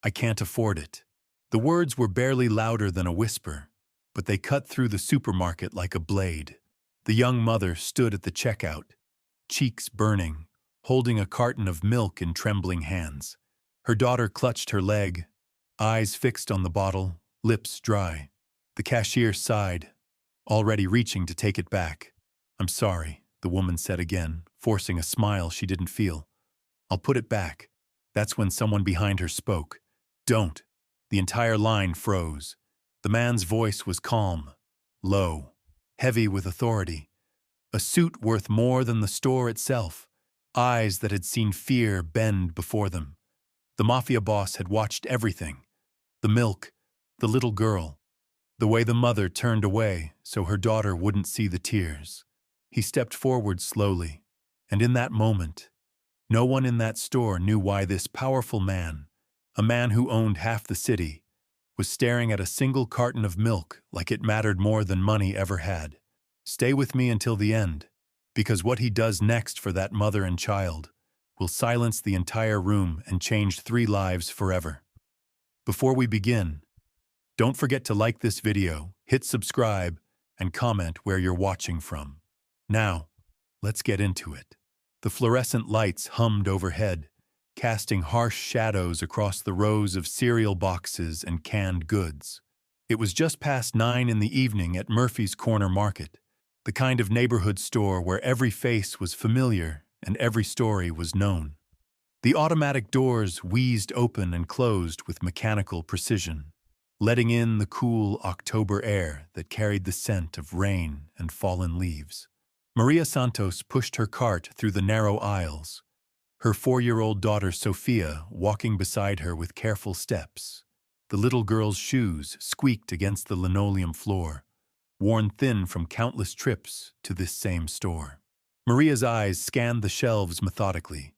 I can't afford it." The words were barely louder than a whisper, but they cut through the supermarket like a blade. The young mother stood at the checkout, cheeks burning, holding a carton of milk in trembling hands. Her daughter clutched her leg, eyes fixed on the bottle, lips dry. The cashier sighed, already reaching to take it back. "I'm sorry," the woman said again, forcing a smile she didn't feel. "I'll put it back." That's when someone behind her spoke. "Don't." The entire line froze. The man's voice was calm, low, heavy with authority. A suit worth more than the store itself. Eyes that had seen fear bend before them. The Mafia boss had watched everything. The milk, the little girl, the way the mother turned away so her daughter wouldn't see the tears. He stepped forward slowly, and in that moment, no one in that store knew why this powerful man, a man who owned half the city, was staring at a single carton of milk like it mattered more than money ever had. Stay with me until the end, because what he does next for that mother and child will silence the entire room and change 3 lives forever. Before we begin, don't forget to like this video, hit subscribe, and comment where you're watching from. Now, let's get into it. The fluorescent lights hummed overhead, casting harsh shadows across the rows of cereal boxes and canned goods. It was just past 9 in the evening at Murphy's Corner Market, the kind of neighborhood store where every face was familiar and every story was known. The automatic doors wheezed open and closed with mechanical precision, letting in the cool October air that carried the scent of rain and fallen leaves. Maria Santos pushed her cart through the narrow aisles, her 4-year-old daughter Sophia walking beside her with careful steps. The little girl's shoes squeaked against the linoleum floor, worn thin from countless trips to this same store. Maria's eyes scanned the shelves methodically,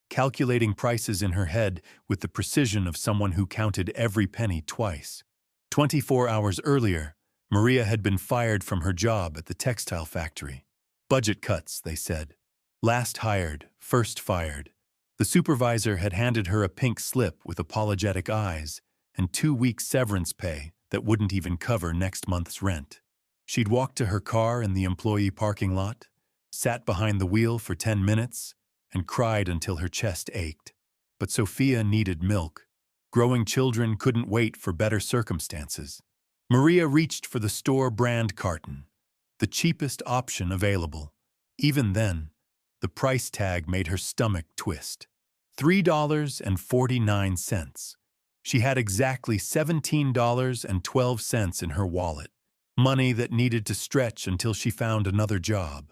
calculating prices in her head with the precision of someone who counted every penny twice. 24 hours earlier, Maria had been fired from her job at the textile factory. Budget cuts, they said. Last hired, first fired. The supervisor had handed her a pink slip with apologetic eyes and 2 weeks severance pay that wouldn't even cover next month's rent. She'd walked to her car in the employee parking lot, sat behind the wheel for 10 minutes, and cried until her chest ached. But Sophia needed milk. Growing children couldn't wait for better circumstances. Maria reached for the store brand carton, the cheapest option available. Even then, the price tag made her stomach twist. $3.49. She had exactly $17.12 in her wallet, money that needed to stretch until she found another job.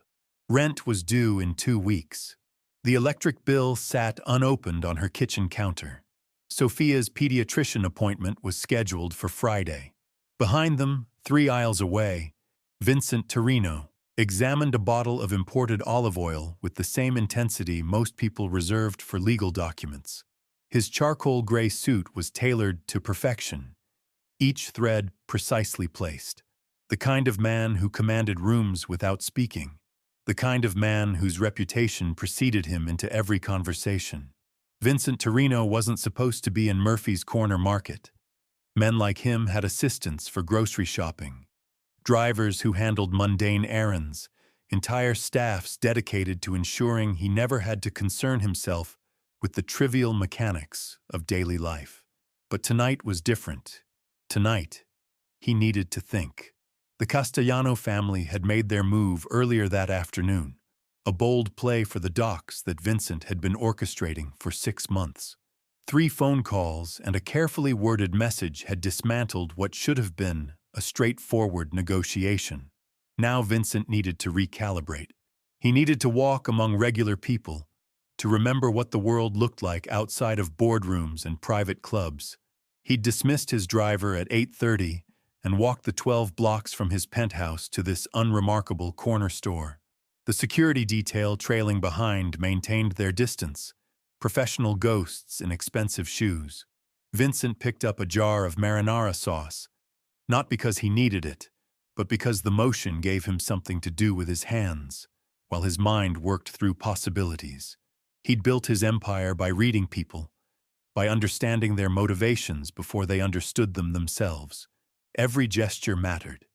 Rent was due in 2 weeks. The electric bill sat unopened on her kitchen counter. Sophia's pediatrician appointment was scheduled for Friday. Behind them, 3 aisles away, Vincent Torino examined a bottle of imported olive oil with the same intensity most people reserved for legal documents. His charcoal gray suit was tailored to perfection, each thread precisely placed. The kind of man who commanded rooms without speaking. The kind of man whose reputation preceded him into every conversation. Vincent Torino wasn't supposed to be in Murphy's Corner Market. Men like him had assistants for grocery shopping, drivers who handled mundane errands, entire staffs dedicated to ensuring he never had to concern himself with the trivial mechanics of daily life. But tonight was different. Tonight, he needed to think. The Castellano family had made their move earlier that afternoon, a bold play for the docks that Vincent had been orchestrating for 6 months. 3 phone calls and a carefully worded message had dismantled what should have been a straightforward negotiation. Now Vincent needed to recalibrate. He needed to walk among regular people, to remember what the world looked like outside of boardrooms and private clubs. He'd dismissed his driver at 8:30 and walked the 12 blocks from his penthouse to this unremarkable corner store. The security detail trailing behind maintained their distance, professional ghosts in expensive shoes. Vincent picked up a jar of marinara sauce, not because he needed it, but because the motion gave him something to do with his hands, while his mind worked through possibilities. He'd built his empire by reading people, by understanding their motivations before they understood them themselves. Every gesture mattered.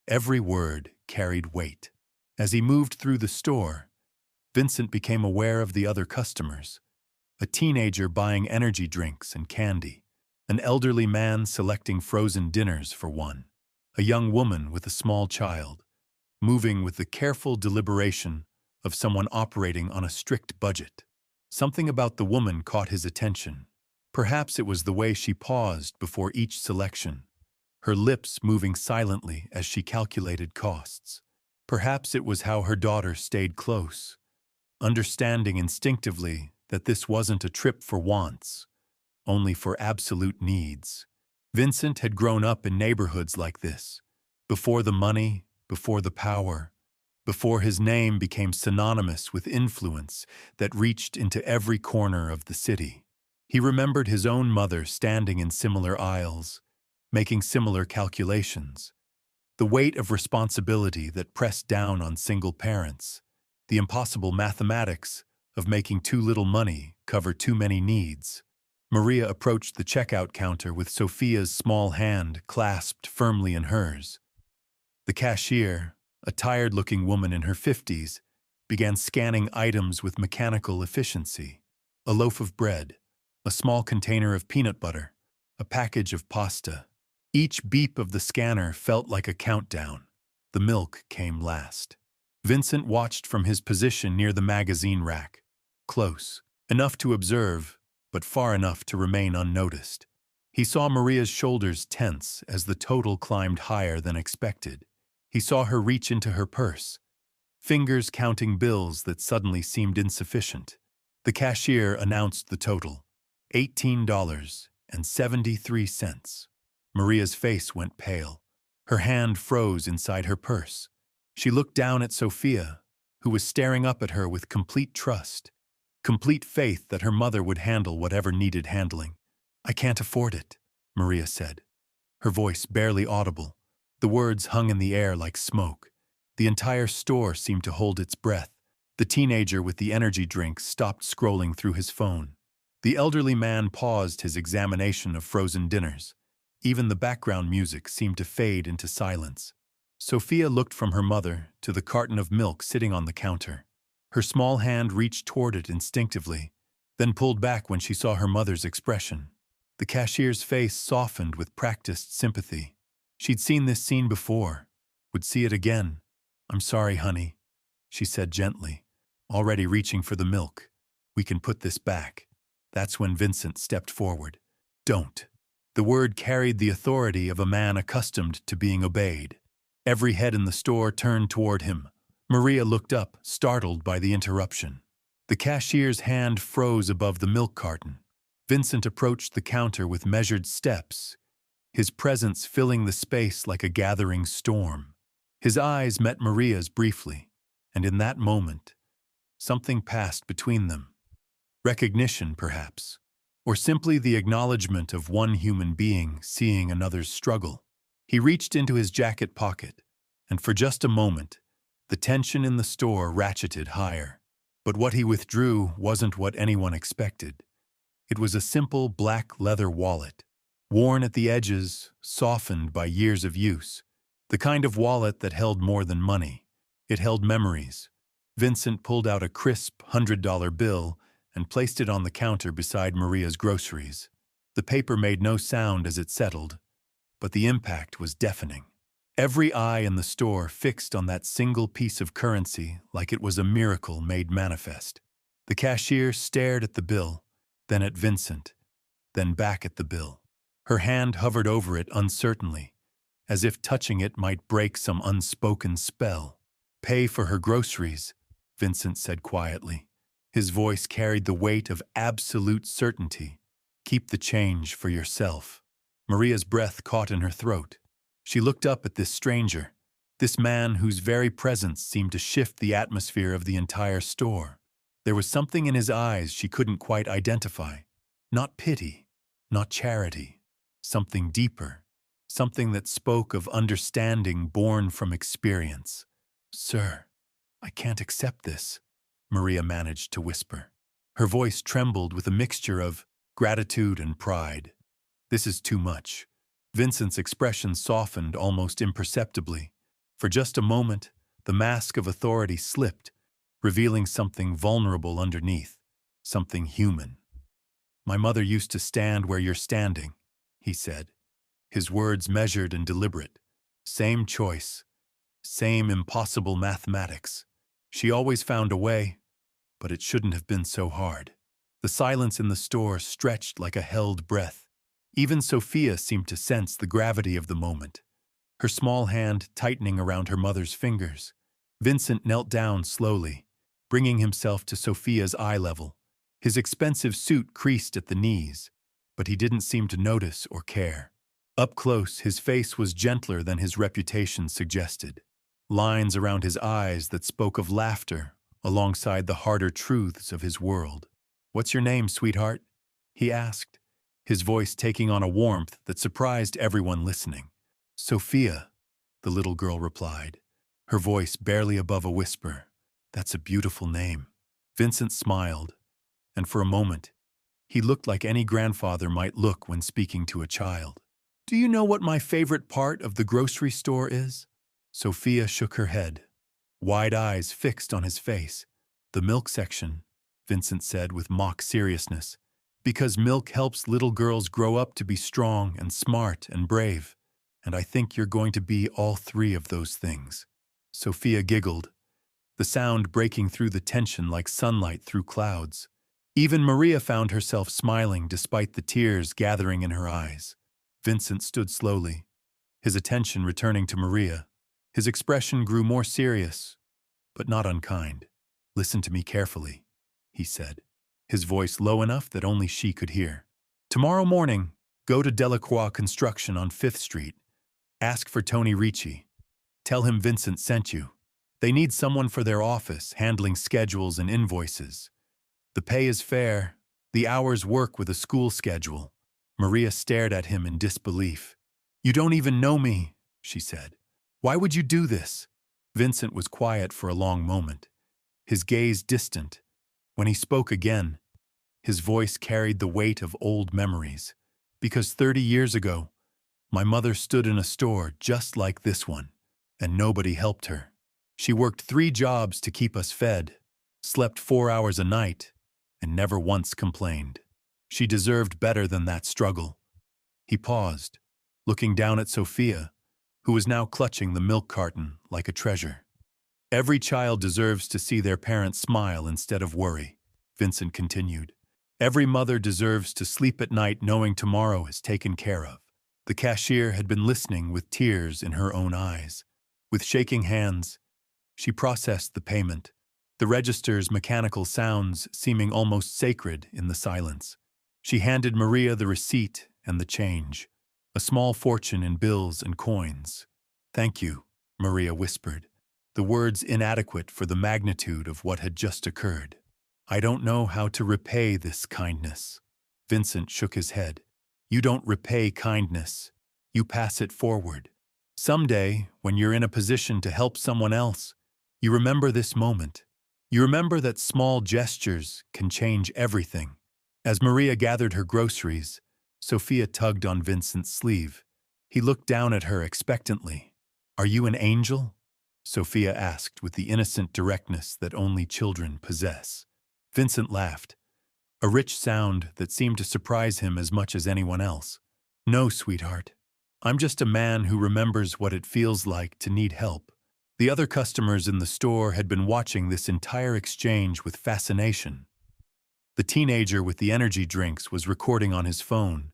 Every word carried weight. As he moved through the store, Vincent became aware of the other customers. A teenager buying energy drinks and candy. An elderly man selecting frozen dinners for one. A young woman with a small child, moving with the careful deliberation of someone operating on a strict budget. Something about the woman caught his attention. Perhaps it was the way she paused before each selection, her lips moving silently as she calculated costs. Perhaps it was how her daughter stayed close, understanding instinctively that this wasn't a trip for wants, only for absolute needs. Vincent had grown up in neighborhoods like this, before the money, before the power, before his name became synonymous with influence that reached into every corner of the city. He remembered his own mother standing in similar aisles, making similar calculations. The weight of responsibility that pressed down on single parents, the impossible mathematics of making too little money cover too many needs. Maria approached the checkout counter with Sophia's small hand clasped firmly in hers. The cashier, a tired-looking woman in her 50s, began scanning items with mechanical efficiency. A loaf of bread, a small container of peanut butter, a package of pasta. Each beep of the scanner felt like a countdown. The milk came last. Vincent watched from his position near the magazine rack. Close, enough to observe, but far enough to remain unnoticed. He saw Maria's shoulders tense as the total climbed higher than expected. He saw her reach into her purse, fingers counting bills that suddenly seemed insufficient. The cashier announced the total, $18.73. Maria's face went pale. Her hand froze inside her purse. She looked down at Sophia, who was staring up at her with complete trust, complete faith that her mother would handle whatever needed handling. "I can't afford it," Maria said, her voice barely audible. The words hung in the air like smoke. The entire store seemed to hold its breath. The teenager with the energy drink stopped scrolling through his phone. The elderly man paused his examination of frozen dinners. Even the background music seemed to fade into silence. Sophia looked from her mother to the carton of milk sitting on the counter. Her small hand reached toward it instinctively, then pulled back when she saw her mother's expression. The cashier's face softened with practiced sympathy. She'd seen this scene before, would see it again. "I'm sorry, honey," she said gently, already reaching for the milk. "We can put this back." That's when Vincent stepped forward. "Don't." The word carried the authority of a man accustomed to being obeyed. Every head in the store turned toward him. Maria looked up, startled by the interruption. The cashier's hand froze above the milk carton. Vincent approached the counter with measured steps, his presence filling the space like a gathering storm. His eyes met Maria's briefly, and in that moment, something passed between them. Recognition, perhaps, or simply the acknowledgement of one human being seeing another's struggle. He reached into his jacket pocket, and for just a moment, the tension in the store ratcheted higher. But what he withdrew wasn't what anyone expected. It was a simple black leather wallet, worn at the edges, softened by years of use. The kind of wallet that held more than money. It held memories. Vincent pulled out a crisp $100 bill and placed it on the counter beside Maria's groceries. The paper made no sound as it settled, but the impact was deafening. Every eye in the store fixed on that single piece of currency like it was a miracle made manifest. The cashier stared at the bill, then at Vincent, then back at the bill. Her hand hovered over it uncertainly, as if touching it might break some unspoken spell. "Pay for her groceries," Vincent said quietly. His voice carried the weight of absolute certainty. "Keep the change for yourself." Maria's breath caught in her throat. She looked up at this stranger, this man whose very presence seemed to shift the atmosphere of the entire store. There was something in his eyes she couldn't quite identify. Not pity, not charity. Something deeper. Something that spoke of understanding born from experience. "Sir, I can't accept this," Maria managed to whisper. Her voice trembled with a mixture of gratitude and pride. This is too much. Vincent's expression softened almost imperceptibly. For just a moment, the mask of authority slipped, revealing something vulnerable underneath, something human. "My mother used to stand where you're standing," he said, his words measured and deliberate. "Same choice, same impossible mathematics. She always found a way, but it shouldn't have been so hard." The silence in the store stretched like a held breath. Even Sophia seemed to sense the gravity of the moment, her small hand tightening around her mother's fingers. Vincent knelt down slowly, bringing himself to Sophia's eye level. His expensive suit creased at the knees, but he didn't seem to notice or care. Up close, his face was gentler than his reputation suggested. Lines around his eyes that spoke of laughter alongside the harder truths of his world. "What's your name, sweetheart?" he asked, his voice taking on a warmth that surprised everyone listening. "Sophia," the little girl replied, her voice barely above a whisper. "That's a beautiful name." Vincent smiled, and for a moment, he looked like any grandfather might look when speaking to a child. "Do you know what my favorite part of the grocery store is?" Sophia shook her head, wide eyes fixed on his face. "The milk section," Vincent said with mock seriousness, "because milk helps little girls grow up to be strong and smart and brave. And I think you're going to be all three of those things." Sophia giggled, the sound breaking through the tension like sunlight through clouds. Even Maria found herself smiling despite the tears gathering in her eyes. Vincent stood slowly, his attention returning to Maria. His expression grew more serious, but not unkind. "Listen to me carefully," he said, his voice low enough that only she could hear. "Tomorrow morning, go to Delacroix Construction on 5th Street. Ask for Tony Ricci. Tell him Vincent sent you. They need someone for their office, handling schedules and invoices. The pay is fair. The hours work with a school schedule." Maria stared at him in disbelief. "You don't even know me," she said. "Why would you do this?" Vincent was quiet for a long moment, his gaze distant. When he spoke again, his voice carried the weight of old memories. "Because 30 years ago, my mother stood in a store just like this one, and nobody helped her. She worked 3 jobs to keep us fed, slept 4 hours a night, and never once complained. She deserved better than that struggle." He paused, looking down at Sophia, who was now clutching the milk carton like a treasure. "Every child deserves to see their parents smile instead of worry," Vincent continued. "Every mother deserves to sleep at night knowing tomorrow is taken care of." The cashier had been listening with tears in her own eyes. With shaking hands, she processed the payment, the register's mechanical sounds seeming almost sacred in the silence. She handed Maria the receipt and the change, a small fortune in bills and coins. "Thank you," Maria whispered, the words inadequate for the magnitude of what had just occurred. "I don't know how to repay this kindness." Vincent shook his head. "You don't repay kindness. You pass it forward. Someday, when you're in a position to help someone else, you remember this moment. You remember that small gestures can change everything." As Maria gathered her groceries, Sophia tugged on Vincent's sleeve. He looked down at her expectantly. "Are you an angel?" Sophia asked with the innocent directness that only children possess. Vincent laughed, a rich sound that seemed to surprise him as much as anyone else. "No, sweetheart. I'm just a man who remembers what it feels like to need help." The other customers in the store had been watching this entire exchange with fascination. The teenager with the energy drinks was recording on his phone,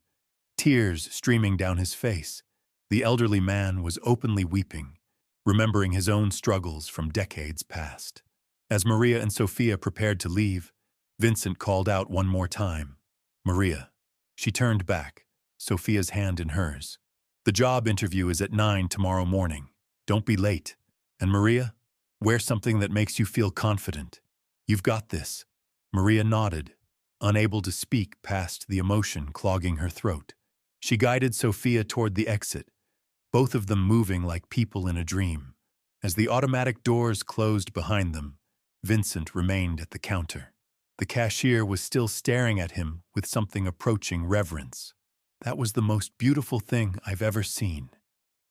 tears streaming down his face. The elderly man was openly weeping, remembering his own struggles from decades past. As Maria and Sophia prepared to leave, Vincent called out one more time, "Maria." She turned back, Sophia's hand in hers. "The job interview is at 9 tomorrow morning. Don't be late. And Maria, wear something that makes you feel confident. You've got this." Maria nodded, unable to speak past the emotion clogging her throat. She guided Sophia toward the exit, both of them moving like people in a dream. As the automatic doors closed behind them, Vincent remained at the counter. The cashier was still staring at him with something approaching reverence. "That was the most beautiful thing I've ever seen,"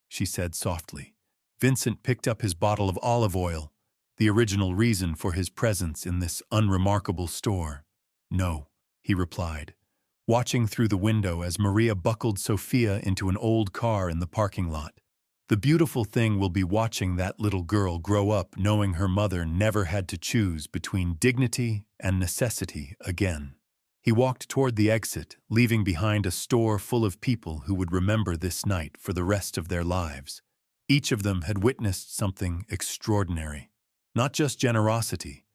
she said softly. Vincent picked up his bottle of olive oil, the original reason for his presence in this unremarkable store. "No," he replied, watching through the window as Maria buckled Sophia into an old car in the parking lot. "The beautiful thing will be watching that little girl grow up knowing her mother never had to choose between dignity and necessity again." He walked toward the exit, leaving behind a store full of people who would remember this night for the rest of their lives. Each of them had witnessed something extraordinary. Not just generosity,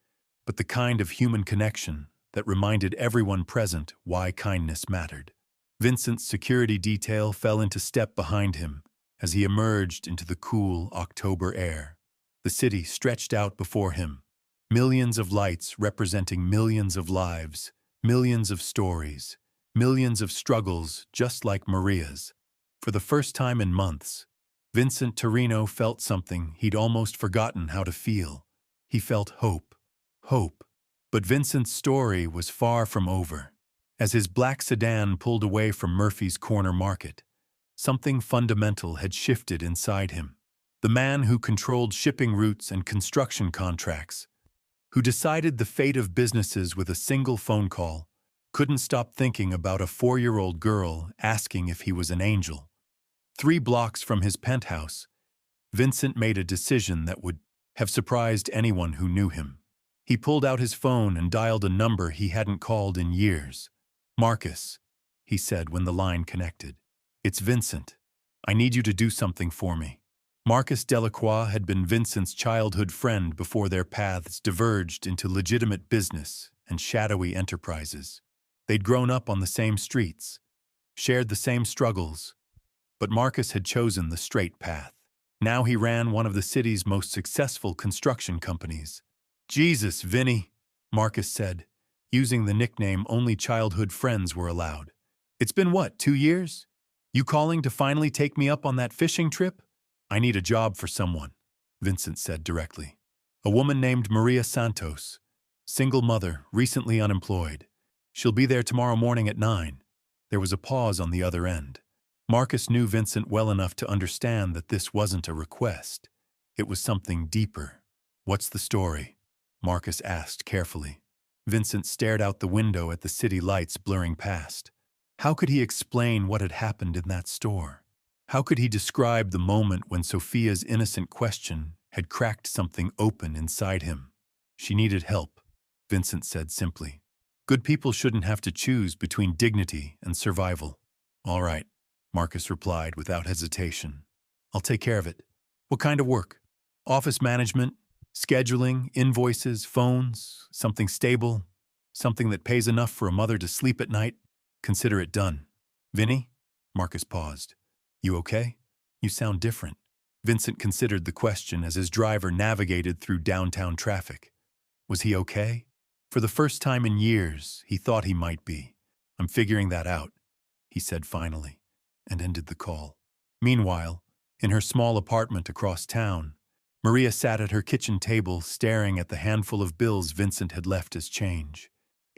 but the kind of human connection that reminded everyone present why kindness mattered. Vincent's security detail fell into step behind him as he emerged into the cool October air. The city stretched out before him, millions of lights representing millions of lives, millions of stories, millions of struggles just like Maria's. For the first time in months, Vincent Torino felt something he'd almost forgotten how to feel. He felt hope. Hope. But Vincent's story was far from over. As his black sedan pulled away from Murphy's Corner Market, something fundamental had shifted inside him. The man who controlled shipping routes and construction contracts, who decided the fate of businesses with a single phone call, couldn't stop thinking about a 4-year-old girl asking if he was an angel. 3 blocks from his penthouse, Vincent made a decision that would have surprised anyone who knew him. He pulled out his phone and dialed a number he hadn't called in years. "Marcus," he said when the line connected. "It's Vincent. I need you to do something for me." Marcus Delacroix had been Vincent's childhood friend before their paths diverged into legitimate business and shadowy enterprises. They'd grown up on the same streets, shared the same struggles, but Marcus had chosen the straight path. Now he ran one of the city's most successful construction companies. "Jesus, Vinny," Marcus said, using the nickname only childhood friends were allowed. "It's been what, 2 years? You calling to finally take me up on that fishing trip?" "I need a job for someone," Vincent said directly. "A woman named Maria Santos, single mother, recently unemployed. She'll be there tomorrow morning at 9. There was a pause on the other end. Marcus knew Vincent well enough to understand that this wasn't a request. It was something deeper. "What's the story?" Marcus asked carefully. Vincent stared out the window at the city lights blurring past. How could he explain what had happened in that store? How could he describe the moment when Sophia's innocent question had cracked something open inside him? "She needed help," Vincent said simply. "Good people shouldn't have to choose between dignity and survival." "All right," Marcus replied without hesitation. "I'll take care of it. What kind of work? Office management? Scheduling, invoices, phones, something stable, something that pays enough for a mother to sleep at night? Consider it done." "Vinny?" Marcus paused. "You okay? You sound different." Vincent considered the question as his driver navigated through downtown traffic. Was he okay? For the first time in years, he thought he might be. "I'm figuring that out," he said finally, and ended the call. Meanwhile, in her small apartment across town, Maria sat at her kitchen table staring at the handful of bills Vincent had left as change.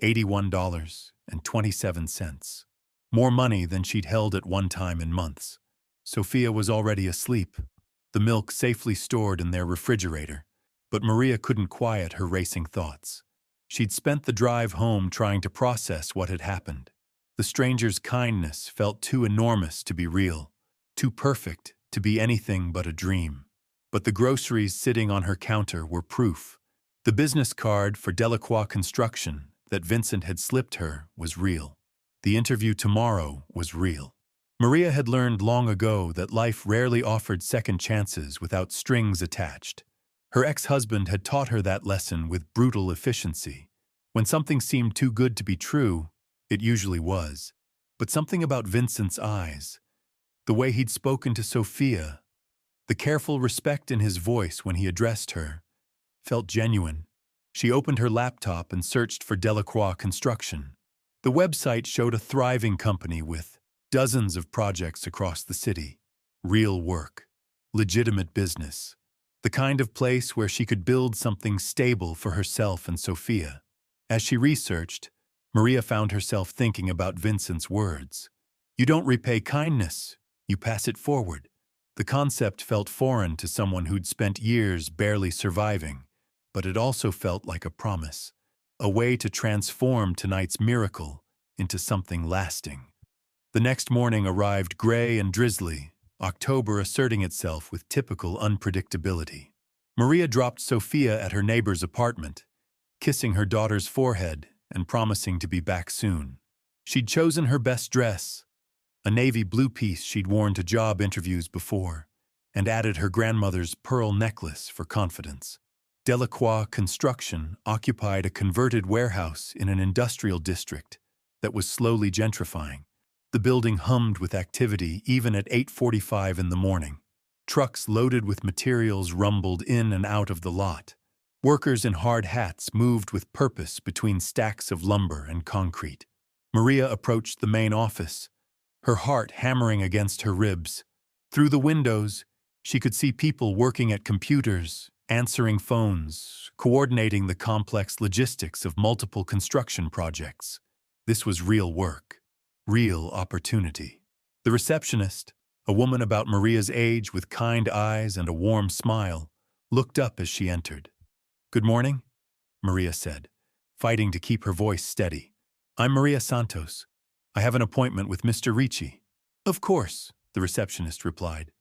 $81.27. More money than she'd held at one time in months. Sophia was already asleep, the milk safely stored in their refrigerator, but Maria couldn't quiet her racing thoughts. She'd spent the drive home trying to process what had happened. The stranger's kindness felt too enormous to be real, too perfect to be anything but a dream. But the groceries sitting on her counter were proof. The business card for Delacroix Construction that Vincent had slipped her was real. The interview tomorrow was real. Maria had learned long ago that life rarely offered second chances without strings attached. Her ex-husband had taught her that lesson with brutal efficiency. When something seemed too good to be true, it usually was. But something about Vincent's eyes, the way he'd spoken to Sophia, the careful respect in his voice when he addressed her, felt genuine. She opened her laptop and searched for Delacroix Construction. The website showed a thriving company with dozens of projects across the city. Real work. Legitimate business. The kind of place where she could build something stable for herself and Sophia. As she researched, Maria found herself thinking about Vincent's words. You don't repay kindness, you pass it forward. The concept felt foreign to someone who'd spent years barely surviving, but it also felt like a promise, a way to transform tonight's miracle into something lasting. The next morning arrived gray and drizzly, October asserting itself with typical unpredictability. Maria dropped Sophia at her neighbor's apartment, kissing her daughter's forehead and promising to be back soon. She'd chosen her best dress, a navy blue piece she'd worn to job interviews before, and added her grandmother's pearl necklace for confidence. Delacroix Construction occupied a converted warehouse in an industrial district that was slowly gentrifying. The building hummed with activity even at 8:45 in the morning. Trucks loaded with materials rumbled in and out of the lot. Workers in hard hats moved with purpose between stacks of lumber and concrete. Maria approached the main office, her heart hammering against her ribs. Through the windows, she could see people working at computers, answering phones, coordinating the complex logistics of multiple construction projects. This was real work, real opportunity. The receptionist, a woman about Maria's age with kind eyes and a warm smile, looked up as she entered. Good morning, Maria said, fighting to keep her voice steady. I'm Maria Santos. I have an appointment with Mr. Ricci. Of course, the receptionist replied.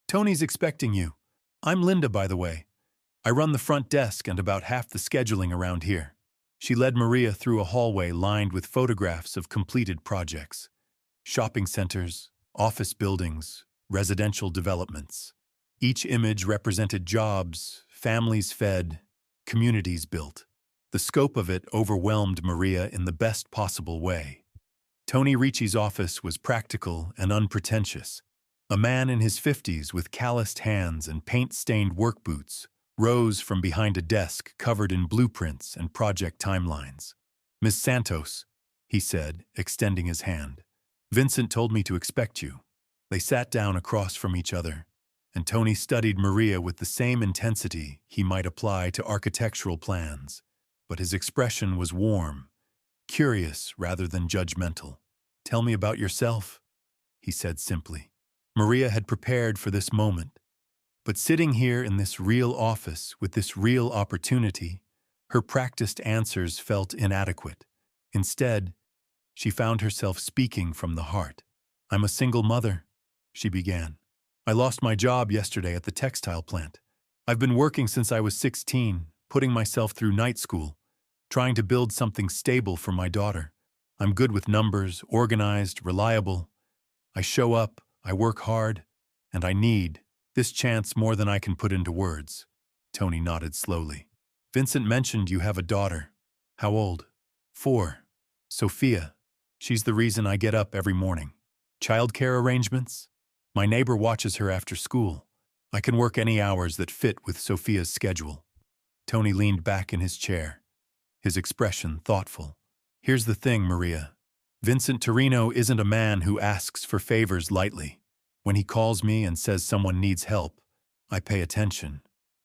Tony's expecting you. I'm Linda, by the way. I run the front desk and about half the scheduling around here. She led Maria through a hallway lined with photographs of completed projects. Shopping centers, office buildings, residential developments. Each image represented jobs, families fed, communities built. The scope of it overwhelmed Maria in the best possible way. Tony Ricci's office was practical and unpretentious. A man in his 50s with calloused hands and paint-stained work boots rose from behind a desk covered in blueprints and project timelines. Miss Santos, he said, extending his hand. Vincent told me to expect you. They sat down across from each other, and Tony studied Maria with the same intensity he might apply to architectural plans, but his expression was warm, curious rather than judgmental. Tell me about yourself, he said simply. Maria had prepared for this moment, but sitting here in this real office with this real opportunity, her practiced answers felt inadequate. Instead, she found herself speaking from the heart. I'm a single mother, she began. I lost my job yesterday at the textile plant. I've been working since I was 16, putting myself through night school, trying to build something stable for my daughter. I'm good with numbers, organized, reliable. I show up, I work hard, and I need this chance more than I can put into words. Tony nodded slowly. Vincent mentioned you have a daughter. How old? 4. Sophia. She's the reason I get up every morning. Childcare arrangements? My neighbor watches her after school. I can work any hours that fit with Sophia's schedule. Tony leaned back in his chair, his expression thoughtful. Here's the thing, Maria. Vincent Torino isn't a man who asks for favors lightly. When he calls me and says someone needs help, I pay attention.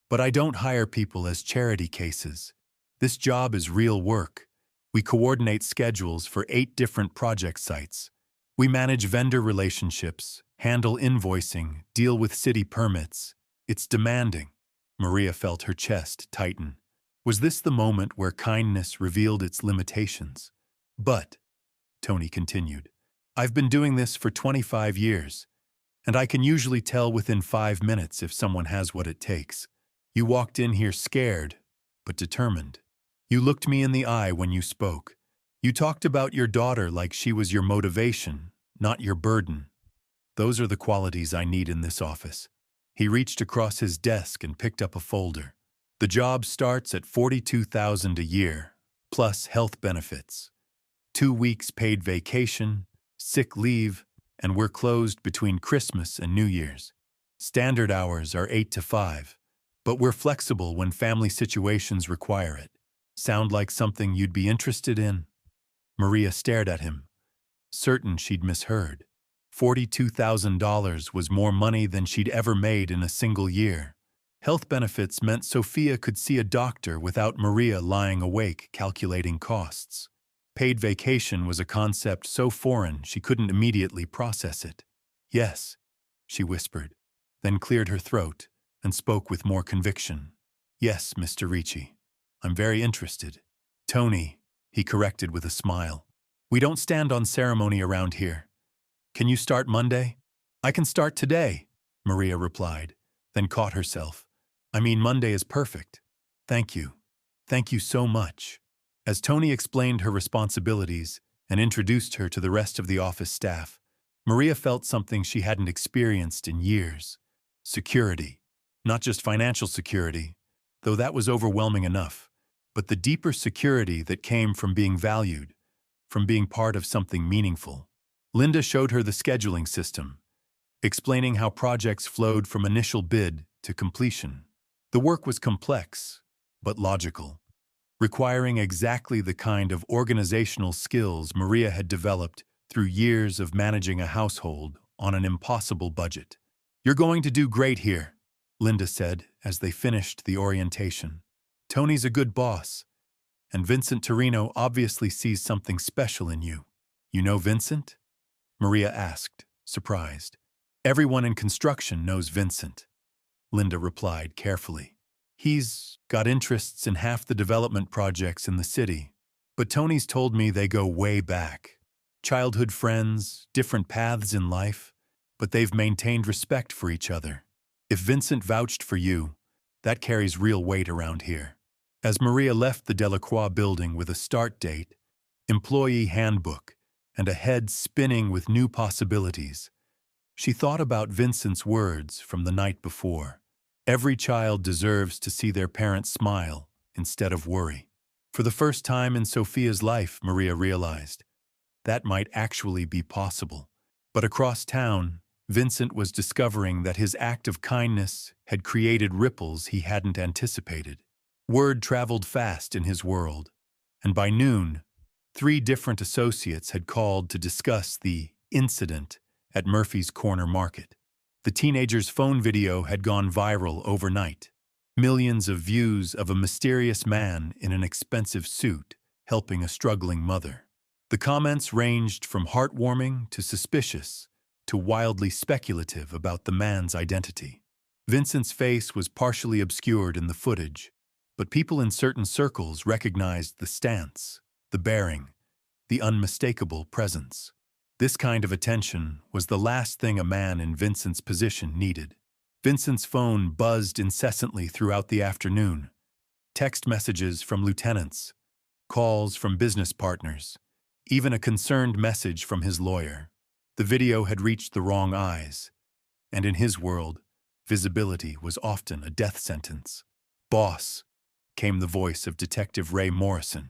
But I don't hire people as charity cases. This job is real work. We coordinate schedules for 8 different project sites. We manage vendor relationships, handle invoicing, deal with city permits. It's demanding. Maria felt her chest tighten. Was this the moment where kindness revealed its limitations? But, Tony continued, I've been doing this for 25 years, and I can usually tell within 5 minutes if someone has what it takes. You walked in here scared, but determined. You looked me in the eye when you spoke. You talked about your daughter like she was your motivation, not your burden. Those are the qualities I need in this office. He reached across his desk and picked up a folder. The job starts at $42,000 a year, plus health benefits. 2 weeks paid vacation, sick leave, and we're closed between Christmas and New Year's. Standard hours are 8 to 5, but we're flexible when family situations require it. Sound like something you'd be interested in? Maria stared at him, certain she'd misheard. $42,000 was more money than she'd ever made in a single year. Health benefits meant Sophia could see a doctor without Maria lying awake calculating costs. Paid vacation was a concept so foreign she couldn't immediately process it. Yes, she whispered, then cleared her throat and spoke with more conviction. Yes, Mr. Ricci. I'm very interested. Tony, he corrected with a smile. We don't stand on ceremony around here. Can you start Monday? I can start today, Maria replied, then caught herself. I mean, Monday is perfect. Thank you. Thank you so much. As Tony explained her responsibilities and introduced her to the rest of the office staff, Maria felt something she hadn't experienced in years. Security. Not just financial security, though that was overwhelming enough, but the deeper security that came from being valued, from being part of something meaningful. Linda showed her the scheduling system, explaining how projects flowed from initial bid to completion. The work was complex, but logical, requiring exactly the kind of organizational skills Maria had developed through years of managing a household on an impossible budget. You're going to do great here, Linda said as they finished the orientation. Tony's a good boss, and Vincent Torino obviously sees something special in you. You know Vincent? Maria asked, surprised. Everyone in construction knows Vincent, Linda replied carefully. He's got interests in half the development projects in the city, but Tony's told me they go way back. Childhood friends, different paths in life, but they've maintained respect for each other. If Vincent vouched for you, that carries real weight around here. As Maria left the Delacroix building with a start date, employee handbook, and a head spinning with new possibilities, she thought about Vincent's words from the night before. Every child deserves to see their parents smile instead of worry. For the first time in Sophia's life, Maria realized that might actually be possible. But across town, Vincent was discovering that his act of kindness had created ripples he hadn't anticipated. Word traveled fast in his world, and by noon, 3 different associates had called to discuss the incident at Murphy's Corner Market. The teenager's phone video had gone viral overnight. Millions of views of a mysterious man in an expensive suit helping a struggling mother. The comments ranged from heartwarming to suspicious to wildly speculative about the man's identity. Vincent's face was partially obscured in the footage, but people in certain circles recognized the stance, the bearing, the unmistakable presence. This kind of attention was the last thing a man in Vincent's position needed. Vincent's phone buzzed incessantly throughout the afternoon. Text messages from lieutenants, calls from business partners, even a concerned message from his lawyer. The video had reached the wrong eyes, and in his world, visibility was often a death sentence. Boss, came the voice of Detective Ray Morrison,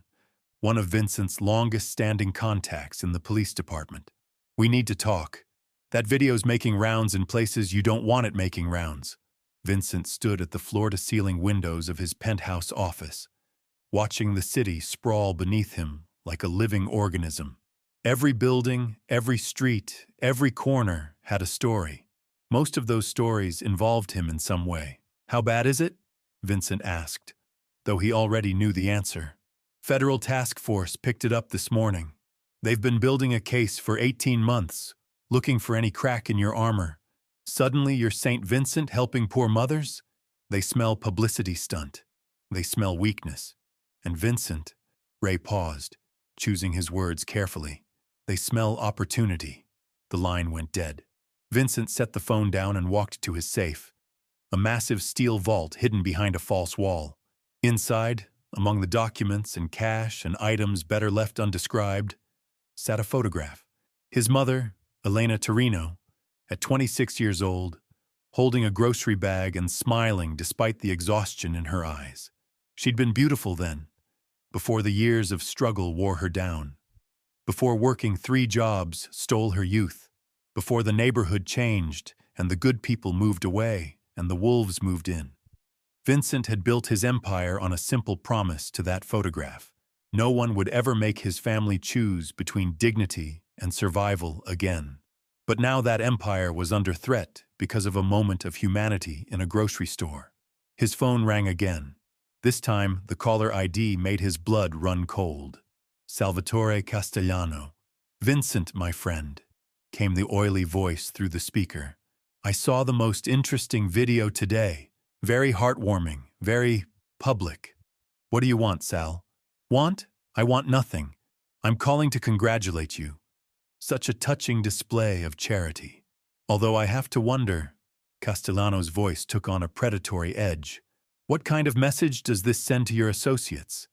one of Vincent's longest-standing contacts in the police department. We need to talk. That video's making rounds in places you don't want it making rounds. Vincent stood at the floor-to-ceiling windows of his penthouse office, watching the city sprawl beneath him like a living organism. Every building, every street, every corner had a story. Most of those stories involved him in some way. How bad is it? Vincent asked, though he already knew the answer. Federal task force picked it up this morning. They've been building a case for 18 months, looking for any crack in your armor. Suddenly you're St. Vincent helping poor mothers? They smell publicity stunt. They smell weakness. And Vincent, Ray paused, choosing his words carefully. They smell opportunity. The line went dead. Vincent set the phone down and walked to his safe, a massive steel vault hidden behind a false wall. Inside, among the documents and cash and items better left undescribed, sat a photograph. His mother, Elena Torino, at 26 years old, holding a grocery bag and smiling despite the exhaustion in her eyes. She'd been beautiful then, before the years of struggle wore her down, before working 3 jobs stole her youth, before the neighborhood changed and the good people moved away and the wolves moved in. Vincent had built his empire on a simple promise to that photograph. No one would ever make his family choose between dignity and survival again. But now that empire was under threat because of a moment of humanity in a grocery store. His phone rang again. This time, the caller ID made his blood run cold. Salvatore Castellano. "Vincent, my friend," came the oily voice through the speaker. "I saw the most interesting video today. Very heartwarming, very public. What do you want, Sal?" "Want? I want nothing. I'm calling to congratulate you. Such a touching display of charity. Although I have to wonder," Castellano's voice took on a predatory edge, "what kind of message does this send to your associates?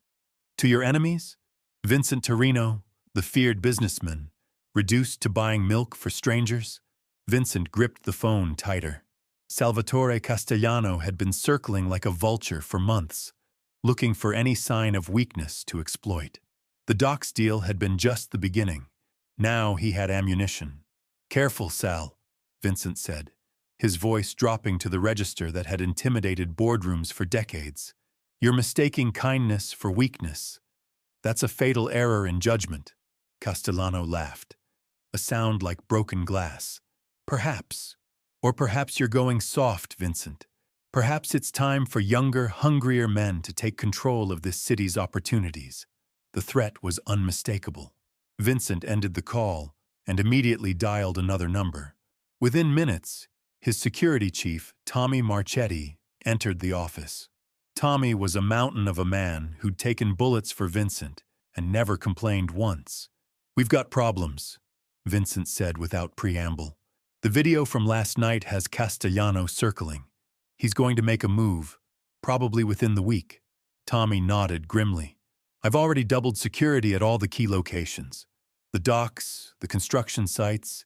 To your enemies? Vincent Torino, the feared businessman, reduced to buying milk for strangers?" Vincent gripped the phone tighter. Salvatore Castellano had been circling like a vulture for months, looking for any sign of weakness to exploit. The docks deal had been just the beginning. Now he had ammunition. "Careful, Sal," Vincent said, his voice dropping to the register that had intimidated boardrooms for decades. "You're mistaking kindness for weakness. That's a fatal error in judgment." Castellano laughed, a sound like broken glass. "Perhaps. Or perhaps you're going soft, Vincent. Perhaps it's time for younger, hungrier men to take control of this city's opportunities." The threat was unmistakable. Vincent ended the call and immediately dialed another number. Within minutes, his security chief, Tommy Marchetti, entered the office. Tommy was a mountain of a man who'd taken bullets for Vincent and never complained once. "We've got problems," Vincent said without preamble. "The video from last night has Castellano circling. He's going to make a move, probably within the week." Tommy nodded grimly. "I've already doubled security at all the key locations. The docks, the construction sites,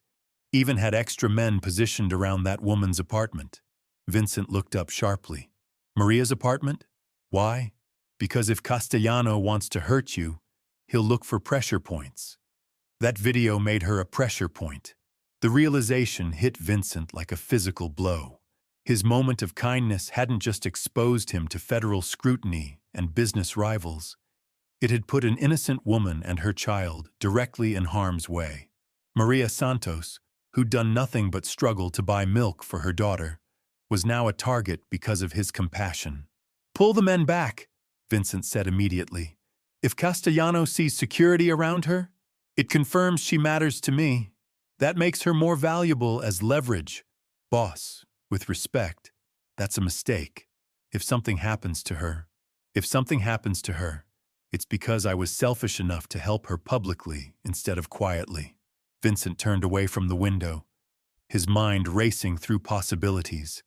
even had extra men positioned around that woman's apartment." Vincent looked up sharply. "Maria's apartment? Why?" "Because if Castellano wants to hurt you, he'll look for pressure points. That video made her a pressure point." The realization hit Vincent like a physical blow. His moment of kindness hadn't just exposed him to federal scrutiny and business rivals. It had put an innocent woman and her child directly in harm's way. Maria Santos, who'd done nothing but struggle to buy milk for her daughter, was now a target because of his compassion. "Pull the men back," Vincent said immediately. "If Castellano sees security around her, it confirms she matters to me. That makes her more valuable as leverage. Boss, with respect, that's a mistake. If something happens to her, it's because I was selfish enough to help her publicly instead of quietly." Vincent turned away from the window, his mind racing through possibilities.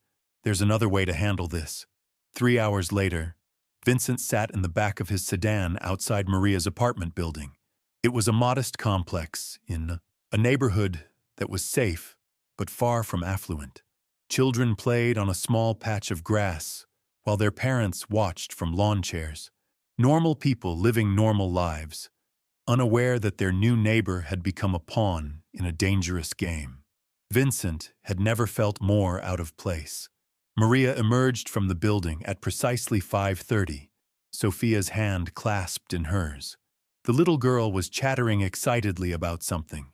There's another way to handle this. 3 hours later, Vincent sat in the back of his sedan outside Maria's apartment building. It was a modest complex in a neighborhood that was safe but far from affluent. Children played on a small patch of grass while their parents watched from lawn chairs. Normal people living normal lives, unaware that their new neighbor had become a pawn in a dangerous game. Vincent had never felt more out of place. Maria emerged from the building at precisely 5:30, Sophia's hand clasped in hers. The little girl was chattering excitedly about something,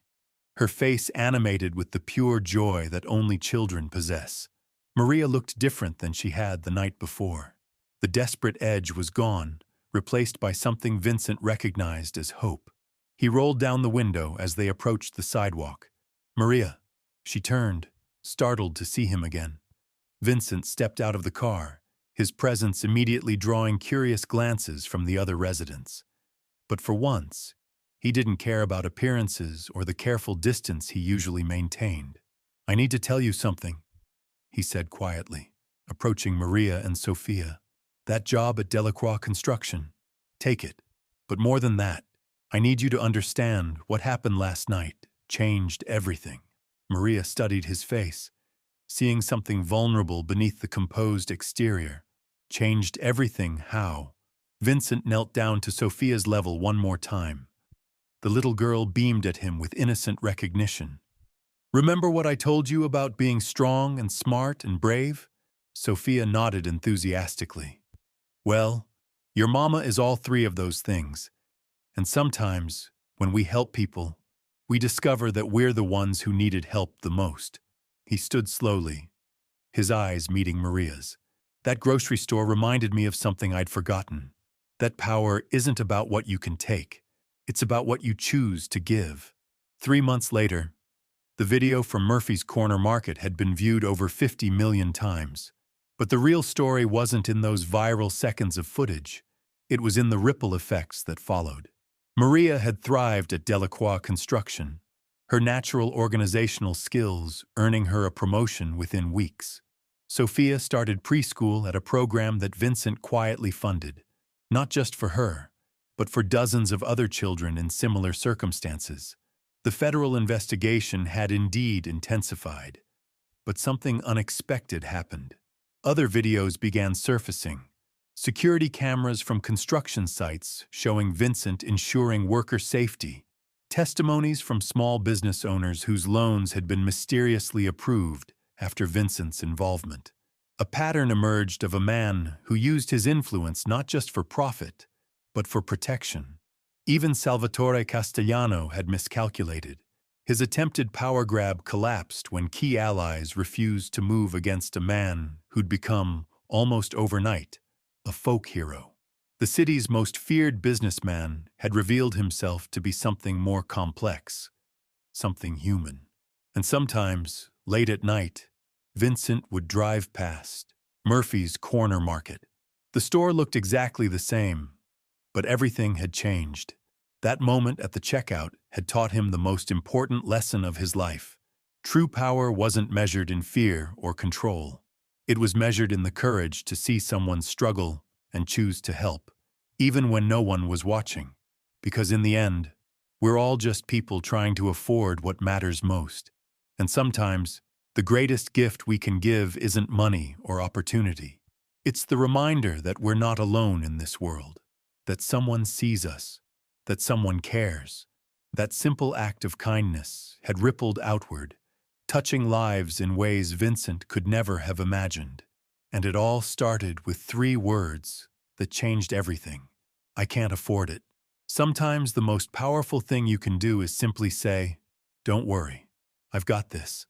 her face animated with the pure joy that only children possess. Maria looked different than she had the night before. The desperate edge was gone, replaced by something Vincent recognized as hope. He rolled down the window as they approached the sidewalk. "Maria." She turned, startled to see him again. Vincent stepped out of the car, his presence immediately drawing curious glances from the other residents. But for once, he didn't care about appearances or the careful distance he usually maintained. "I need to tell you something," he said quietly, approaching Maria and Sophia. "That job at Delacroix Construction, take it. But more than that, I need you to understand what happened last night changed everything." Maria studied his face, seeing something vulnerable beneath the composed exterior. "Changed everything, how?" Vincent knelt down to Sophia's level one more time. The little girl beamed at him with innocent recognition. "Remember what I told you about being strong and smart and brave?" Sophia nodded enthusiastically. "Well, your mama is all three of those things. And sometimes, when we help people, we discover that we're the ones who needed help the most." He stood slowly, his eyes meeting Maria's. That grocery store reminded me of something I'd forgotten. That power isn't about what you can take. It's about what you choose to give. 3 months later, the video from Murphy's Corner Market had been viewed over 50 million times. But the real story wasn't in those viral seconds of footage. It was in the ripple effects that followed. Maria had thrived at Delacroix Construction, her natural organizational skills earning her a promotion within weeks. Sophia started preschool at a program that Vincent quietly funded, not just for her, but for dozens of other children in similar circumstances. The federal investigation had indeed intensified, but something unexpected happened. Other videos began surfacing. Security cameras from construction sites showing Vincent ensuring worker safety. Testimonies from small business owners whose loans had been mysteriously approved after Vincent's involvement. A pattern emerged of a man who used his influence not just for profit, but for protection. Even Salvatore Castellano had miscalculated. His attempted power grab collapsed when key allies refused to move against a man who'd become, almost overnight, a folk hero. The city's most feared businessman had revealed himself to be something more complex, something human. And sometimes, late at night, Vincent would drive past Murphy's Corner Market. The store looked exactly the same, but everything had changed. That moment at the checkout had taught him the most important lesson of his life. True power wasn't measured in fear or control. It was measured in the courage to see someone struggle and choose to help, even when no one was watching. Because in the end, we're all just people trying to afford what matters most. And sometimes, the greatest gift we can give isn't money or opportunity. It's the reminder that we're not alone in this world, that someone sees us, that someone cares. That simple act of kindness had rippled outward, touching lives in ways Vincent could never have imagined. And it all started with 3 words that changed everything. I can't afford it. Sometimes the most powerful thing you can do is simply say, "Don't worry, I've got this."